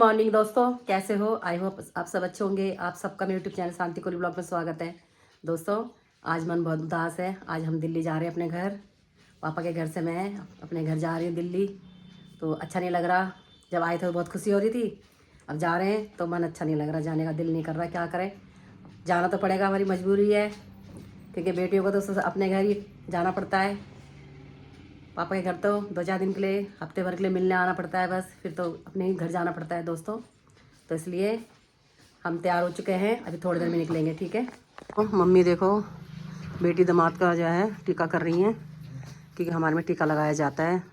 Morning दोस्तों, कैसे हो? आई होप आप सब अच्छे होंगे। आप सबका मेरे यूट्यूब चैनल शांति कोली ब्लॉग में स्वागत है। दोस्तों, आज मन बहुत उदास है। आज हम दिल्ली जा रहे हैं अपने घर। पापा के घर से मैं अपने घर जा रही हूँ दिल्ली। तो अच्छा नहीं लग रहा। जब आए थे तो बहुत खुशी हो रही थी। अब जा रहे हैं तो मन अच्छा नहीं लग रहा, जाने का दिल नहीं कर रहा। क्या करें, जाना तो पड़ेगा, हमारी मजबूरी है। क्योंकि बेटियों को तो अपने घर ही जाना पड़ता है। पापा के घर तो 2-4 दिन के लिए, हफ्ते भर के लिए मिलने आना पड़ता है बस। फिर तो अपने ही घर जाना पड़ता है दोस्तों। तो इसलिए हम तैयार हो चुके हैं, अभी थोड़ी देर में निकलेंगे। ठीक है। तो मम्मी देखो, बेटी दामाद का जो है टीका कर रही हैं, क्योंकि हमारे में टीका लगाया जाता है।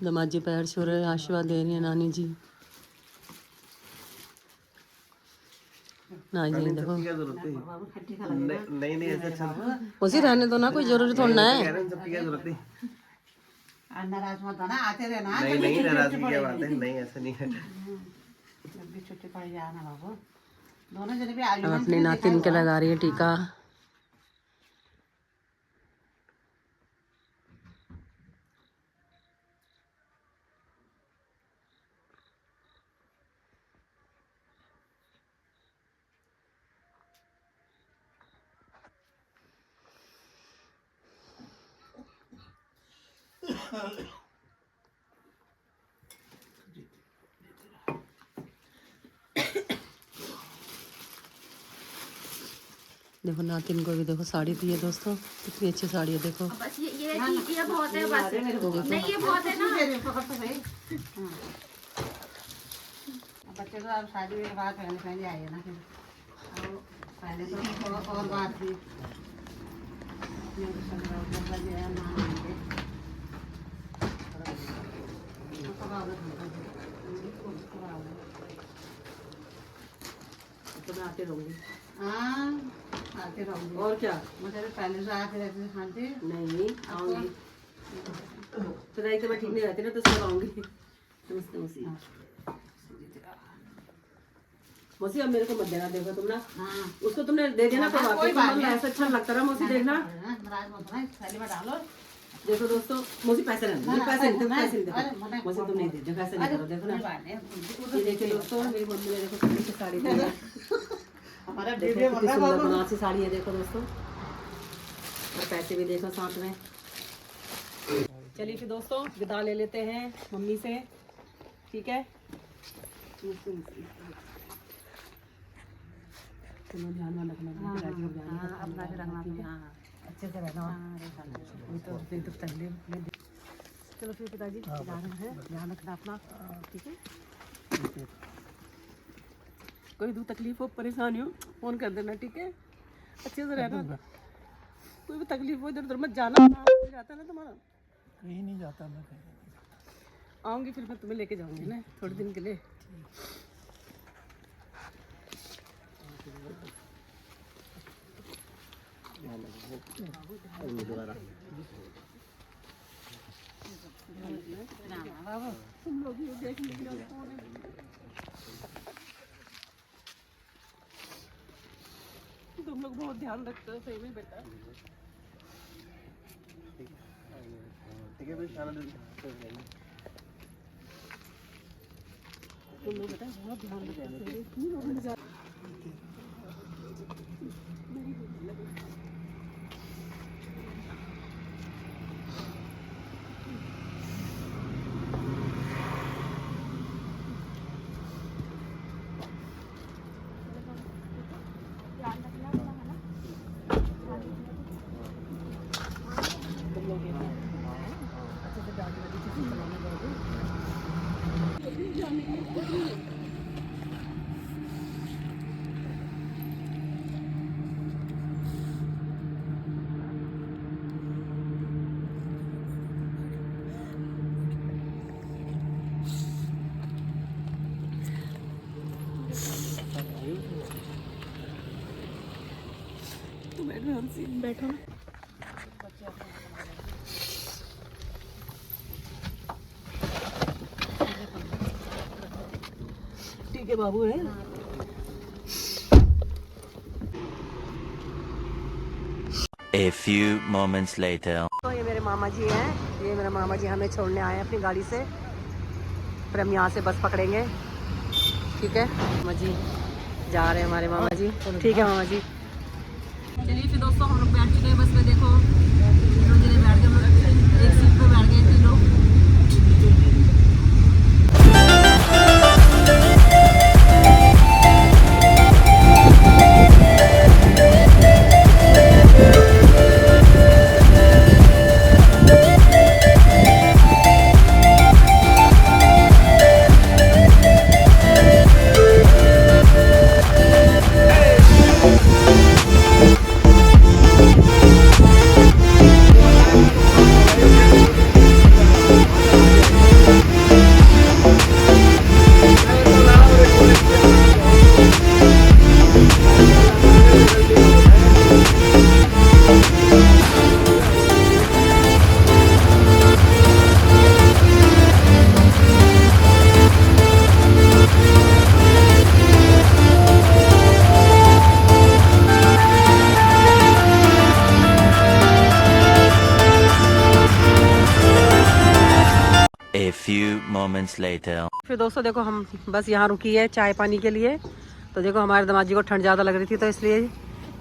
दामाद जी पैर छू रहे, आशीर्वाद दे रही है नानी जी। नानी जी देखो, नहीं नहीं ऐसा अच्छा उसी रहने दो ना, कोई जरूरी थोड़ा ना है। सब की क्या जरूरत है। नाराज मत होना, आते रहना। नहीं नहीं नाराज की क्या बात है, नहीं ऐसा नहीं है। जब भी छुट्टी पड़ जाना बाबू, दोनों जने भी आगे हम अपने नातिन के लगा रही है टीका। देखो नातिन को भी देखो साड़ी दी है दोस्तों, कितनी अच्छी साड़ी है देखो। बस ये बहुत है बस। नहीं ये बहुत है ना। बच्चे तो अब शादी के बाद पहले पहले आए ना, फिर अब पहले तो और बात थी। तो मैं आते रहूंगी। हाँ, आते रहूंगी। और क्या, मुझे पहले से आते रहते शांति। नहीं आऊंगी। तो नहीं तो मैं ठीक नहीं रहती ना, तो सब आऊंगी। नमस्ते मौसी। मौसी अब मेरे को मत देना, देखो तुम ना। हाँ, उसको तुमने दे देना, तो हाँ, कोई वाकई बात तुम नहीं। ऐसा अच्छा लगता रहा। मौसी देखना, नाराज मत होना, थैली में डालो। देखो दोस्तों, मौसी पैसे नहीं दे, पैसे नहीं दे, पैसे नहीं अरे, दे। मना- मौसी तुम नहीं दे, पैसे नहीं करो। देखो कोई ना, बात नहीं। ये देखिए दोस्तों, मेरी मम्मी ने देखो कितनी अच्छी साड़ी दी है। हमारा देखो वीडियो कितनी बना सुंदर बाबू। बनारसी साड़ी है, देखो दोस्तों। और पैसे भी देखो साथ में। चलिए फिर दोस्तों, विदा ले लेते हैं मम्मी से। ठीक है, चलो ध्यान वाला रखना, राजी हो जाना। हाँ, अपना भी रखना तुम। हाँ, अच्छे से रहना। ये तो दिन तक तकलीफ। चलो फिर पिताजी, ध्यान है, ध्यान रखना अपना। ठीक है, कोई दो तकलीफ हो, परेशानी हो, फोन कर देना। ठीक है, अच्छे से रहना। कोई भी तकलीफ हो, इधर उधर मत जाना। हो जाता है ना तुम्हारा। कहीं नहीं जाता मैं, कहीं नहीं जाता। आऊंगी फिर मैं तुम्हें लेके जाऊंगी ना थोड़े दिन के लिए। बाबू तुम लोग ये देखने के लिए कौन है? तुम लोग बहुत ध्यान रखते हो सही में बेटा। ठीक है फिर खाना दे तुम लोग बेटा बहुत ध्यान रखते हो। तुम लोग ये अच्छे से गाड़ी वाड़ी अच्छे से चलाना बाबू। हंसी बैठो ना। ठीक है बाबू है। A few moments later. तो ये मेरे मामा जी हैं, ये मेरे मामा जी हमें छोड़ने आए हैं अपनी गाड़ी से, फिर हम यहाँ से बस पकड़ेंगे। ठीक है मामा जी जा रहे हैं हमारे मामा जी। ठीक है मामा जी। चलिए फिर दोस्तों हम लोग बैठ चुके हैं बस में। देखो तीनों जने बैठ गए, एक सीट पे बैठ गए तीनों। A few moments later. फिर दोस्तों देखो हम बस यहाँ रुकी है चाय पानी के लिए। तो देखो हमारे दामाद जी को ठंड ज़्यादा लग रही थी तो इसलिए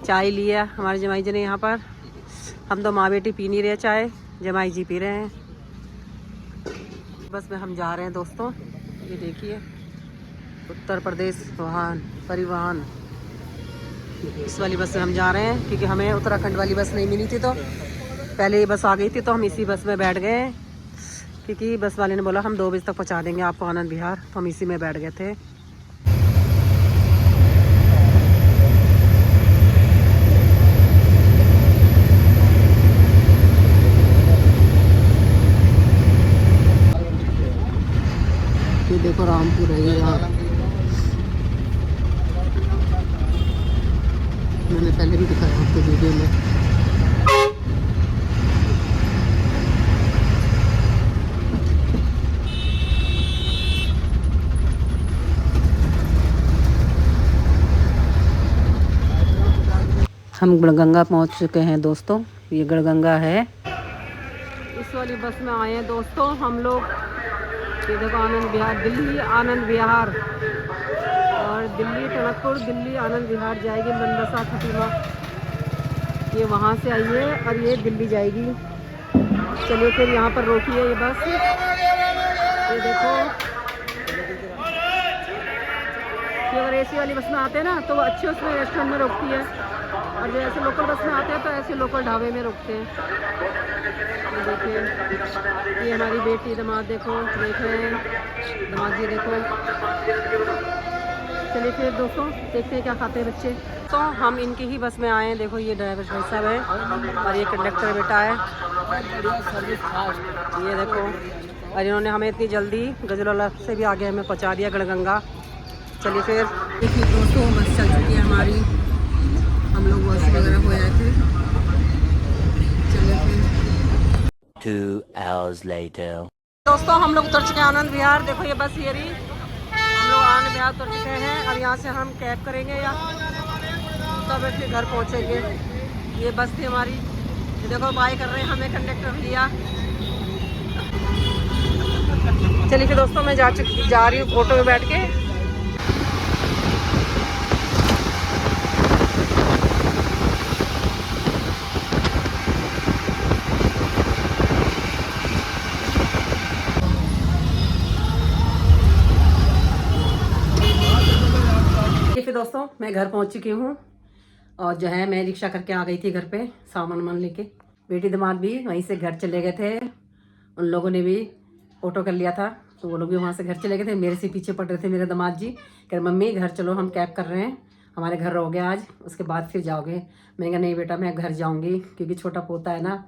चाय लिया हमारे जमाई जी ने यहाँ पर। हम तो माँ बेटी पी नहीं रहे चाय, जमाई जी पी रहे हैं। बस में हम जा रहे हैं दोस्तों, ये देखिए उत्तर प्रदेश वाहन परिवहन, इस वाली बस में हम जा रहे हैं क्योंकि हमें उत्तराखंड वाली बस नहीं मिली थी। तो पहले ये बस आ गई थी तो हम इसी बस में बैठ गए क्योंकि बस वाले ने बोला हम 2 बजे तक पहुंचा देंगे आपको आनंद विहार, तो हम इसी में बैठ गए थे। ये देखो रामपुर है ये यहाँ, मैंने पहले भी दिखाया आपको वीडियो में। हम गड़गंगा पहुंच चुके हैं दोस्तों, ये गड़गंगा है। इस वाली बस में आए हैं दोस्तों हम लोग। ये देखो आनंद विहार, दिल्ली आनंद विहार, और दिल्ली टनकपुर दिल्ली आनंद विहार जाएगी मनबसा खटीमा। ये वहाँ से आई है और ये दिल्ली जाएगी। चलिए फिर यहाँ पर रोकी है ये बस। ये देखो कि अगर एसी वाली बस में आते हैं ना तो वो अच्छे उसमें रेस्टोरेंट में रोकती है, और जो ऐसे लोकल बस में आते हैं तो ऐसे लोकल ढाबे में रुकते हैं। ये देखिए ये हमारी बेटी दामाद देखो, देख रहे हैं दामाद जी देखो। चलिए फिर दोस्तों देखते हैं क्या खाते हैं बच्चे। तो हम इनकी ही बस में आए हैं। देखो ये ड्राइवर भाई साहब है और ये कंडक्टर बेटा है। ये देखो, और इन्होंने हमें इतनी जल्दी गजरौला से भी आगे हमें पहुंचा दिया गड़गंगा। चलिए फिर देखिए दोस्तों बस चल चुकी है हमारी, हम लोग वॉशरूम वगैरह हो आए थे। चलिए फिर 2 hours later. दोस्तों हम लोग उतर चुके हैं आनंद विहार। देखो ये बस ये रही, हम लोग आनंद विहार उतर चुके हैं। अब यहाँ से हम कैब करेंगे या तब फिर घर पहुँचेंगे। ये बस थी हमारी। ये देखो बाय कर रहे हैं हमें कंडक्टर लिया। चलिए फिर दोस्तों मैं जा रही हूँ ऑटो में बैठ के। फिर दोस्तों मैं घर पहुंच चुकी हूँ और जो है मैं रिक्शा करके आ गई थी घर पे सामान वामान लेके। बेटी दामाद भी वहीं से घर चले गए थे, उन लोगों ने भी ऑटो कर लिया था तो वो लोग भी वहाँ से घर चले गए थे। मेरे से पीछे पड़ रहे थे मेरे दामाद जी, कह रहे मम्मी घर चलो हम कैब कर रहे हैं, हमारे घर रहोगे आज, उसके बाद फिर जाओगे। मैंने कहा नहीं बेटा मैं घर जाऊँगी क्योंकि छोटा पोता है ना,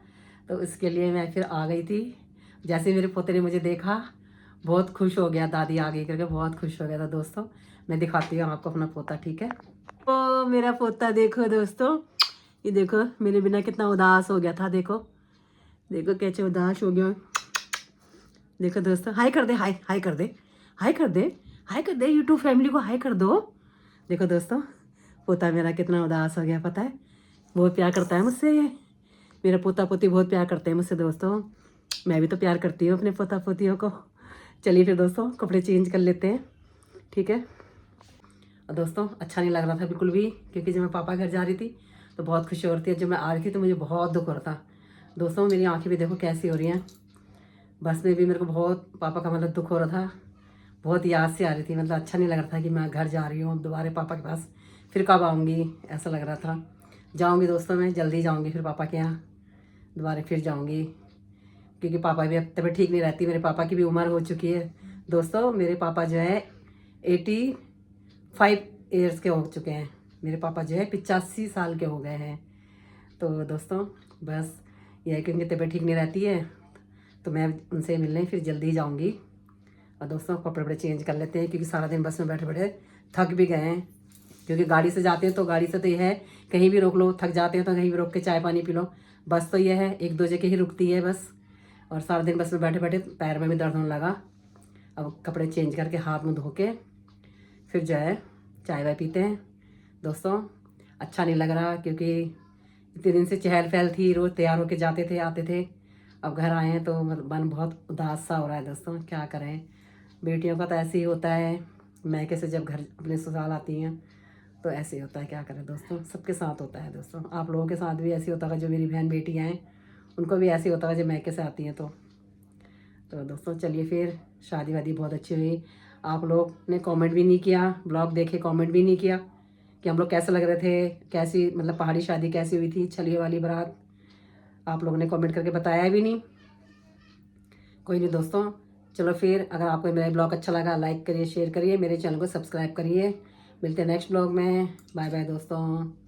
तो इसके लिए मैं फिर आ गई थी। जैसे मेरे पोते ने मुझे देखा बहुत खुश हो गया, दादी आ गई करके बहुत खुश हो गया था। दोस्तों मैं दिखाती हूँ आपको अपना पोता, ठीक है। ओ मेरा पोता देखो दोस्तों ये देखो मेरे बिना कितना उदास हो गया था, देखो देखो कैसे उदास हो गया। देखो दोस्तों, हाय कर दे, हाय हाय कर दे, हाय कर दे, हाय कर दे, यूट्यूब फैमिली को हाय कर दो। देखो दोस्तों, पोता मेरा कितना उदास हो गया, पता है, बहुत प्यार करता है मुझसे ये। मेरा पोता पोती बहुत प्यार करते हैं मुझसे दोस्तों। मैं भी तो प्यार करती हूँ अपने पोता पोतियों को। चलिए फिर दोस्तों कपड़े चेंज कर लेते हैं, ठीक है। और दोस्तों अच्छा नहीं लग रहा था बिल्कुल भी, क्योंकि जब मैं पापा घर जा रही थी तो बहुत खुशी हो रही थी, जब मैं आ रही थी तो मुझे बहुत दुख हो रहा था। दोस्तों मेरी आंखें भी देखो कैसी हो रही हैं। बस में भी मेरे को बहुत पापा का मतलब दुख हो रहा था, बहुत याद से आ रही थी, मतलब अच्छा नहीं लग रहा था कि मैं घर जा रही हूँ अब दोबारा पापा के पास, फिर कब आऊँगी ऐसा लग रहा था। जाऊँगी दोस्तों, मैं जल्दी जाऊँगी फिर पापा के यहाँ, दोबारा फिर जाऊँगी, क्योंकि पापा भी अब तबीयत ठीक नहीं रहती, मेरे पापा की भी उम्र हो चुकी है दोस्तों। मेरे पापा जो है 85 ईयर्स के हो चुके हैं, मेरे पापा जो है 85 साल के हो गए हैं। तो दोस्तों बस यह है कि उनकी तबीयत ठीक नहीं रहती है, तो मैं उनसे मिलने फिर जल्दी ही जाऊँगी। और दोस्तों कपड़े वपड़े चेंज कर लेते हैं, क्योंकि सारा दिन बस में बैठे बैठे थक भी गए हैं, क्योंकि गाड़ी से जाते हैं तो गाड़ी से तो यह है कहीं भी रोक लो, थक जाते हैं तो कहीं भी रोक के चाय पानी पी लो। बस तो यह है एक दो जगह ही रुकती है बस, और सारा दिन बस में बैठे बैठे पैर में भी दर्द होने लगा। अब कपड़े चेंज करके हाथ मुँह धो के फिर जो है चाय वाय पीते हैं दोस्तों। अच्छा नहीं लग रहा, क्योंकि इतने दिन से चहल पहल थी, रोज़ तैयार होके जाते थे आते थे, अब घर आए हैं तो मन बहुत उदास सा हो रहा है दोस्तों। क्या करें, बेटियों का तो ऐसे ही होता है, मैके से जब घर अपने ससुराल आती हैं तो ऐसे ही होता है। क्या करें दोस्तों, सबके साथ होता है दोस्तों, आप लोगों के साथ भी ऐसे होता है, जो मेरी बहन बेटियाँ हैं उनको भी ऐसे होता है जब मैके से आती हैं तो दोस्तों चलिए फिर शादी वादी बहुत अच्छी हुई। आप लोग ने कमेंट भी नहीं किया, ब्लॉग देखे कमेंट भी नहीं किया कि हम लोग कैसे लग रहे थे, कैसी मतलब पहाड़ी शादी कैसी हुई थी, छलिए वाली बारात, आप लोगों ने कमेंट करके बताया भी नहीं। कोई नहीं दोस्तों, चलो फिर अगर आपको मेरा ब्लॉग अच्छा लगा लाइक करिए, शेयर करिए, मेरे चैनल को सब्सक्राइब करिए। मिलते हैं नेक्स्ट ब्लॉग में, बाय बाय दोस्तों।